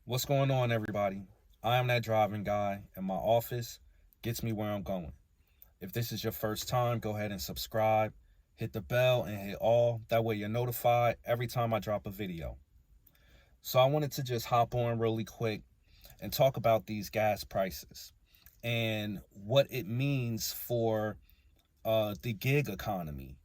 What's going on, everybody? I am that driving guy, and my office gets me where I'm going. If this is your first time, go ahead and subscribe, hit the bell, and hit all. That way, you're notified every time I drop a video. So, I wanted to just hop on really quick and talk about these gas prices and what it means for the gig economy.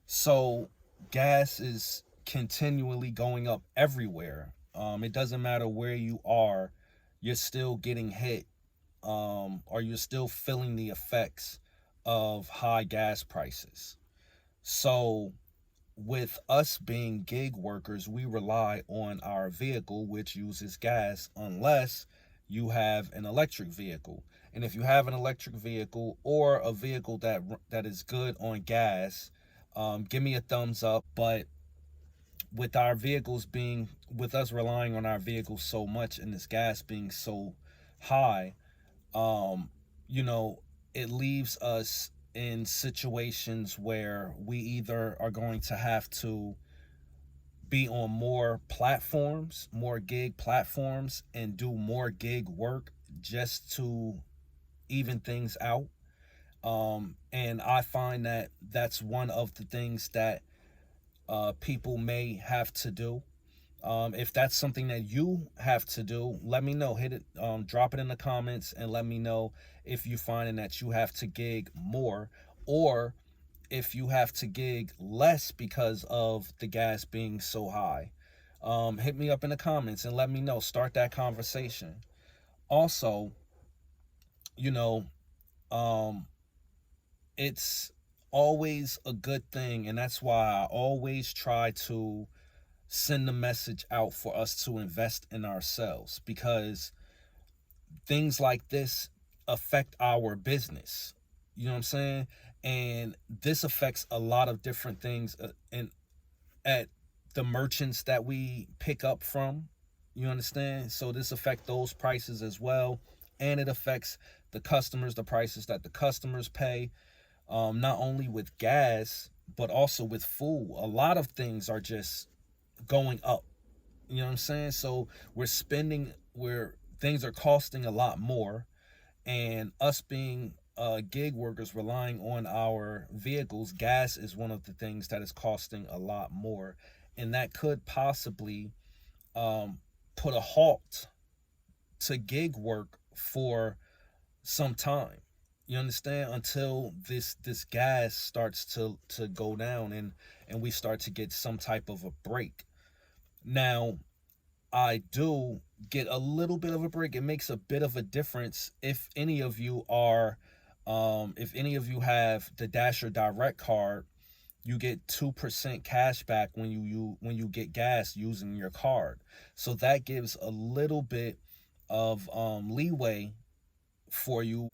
So, gas is continually going up everywhere. It doesn't matter where you are, you're still getting hit, or you're still feeling the effects of high gas prices. So, with us being gig workers, we rely on our vehicle, which uses gas, unless you have an electric vehicle. And if you have an electric vehicle or a vehicle that is good on gas, give me a thumbs up. But with us relying on our vehicles so much and this gas being so high, um, you know, it leaves us in situations where we either are going to have to be on more platforms, more gig platforms, and do more gig work just to even things out. And I find that that's one of the things that people may have to do. If that's something that you have to do, let me know. Hit it, drop it in the comments, and let me know if you're finding that you have to gig more, or if you have to gig less because of the gas being so high. Hit me up in the comments and let me know. Start that conversation. Also, you know, um, it's always a good thing, and that's why I always try to send the message out for us to invest in ourselves, because things like this affect our business. You know what I'm saying? And this affects a lot of different things, and at the merchants that we pick up from. You understand? So this affects those prices as well, and it affects the customers, the prices that the customers pay. Not only with gas, but also with food. A lot of things are just going up. You know what I'm saying? So where things are costing a lot more, and us being gig workers relying on our vehicles, gas is one of the things that is costing a lot more, and that could possibly um, put a halt to gig work for some time. You understand? Until this gas starts to go down, and we start to get some type of a break. Now, I do get a little bit of a break. It makes a bit of a difference if any of you have the Dasher Direct card. You get 2% cash back when you get gas using your card. So that gives a little bit of leeway for you.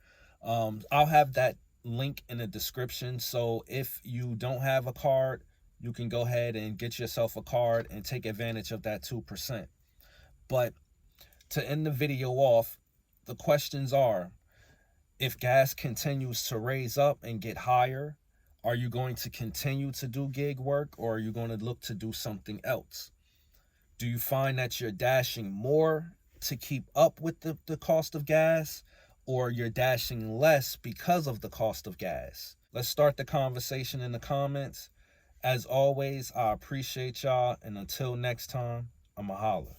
I'll have that link in the description. So if you don't have a card, you can go ahead and get yourself a card and take advantage of that 2%. But to end the video off, the questions are: if gas continues to raise up and get higher, are you going to continue to do gig work, or are you going to look to do something else? Do you find that you're dashing more to keep up with the cost of gas, or you're dashing less because of the cost of gas? Let's start the conversation in the comments. As always, I appreciate y'all, and until next time, I'ma holla.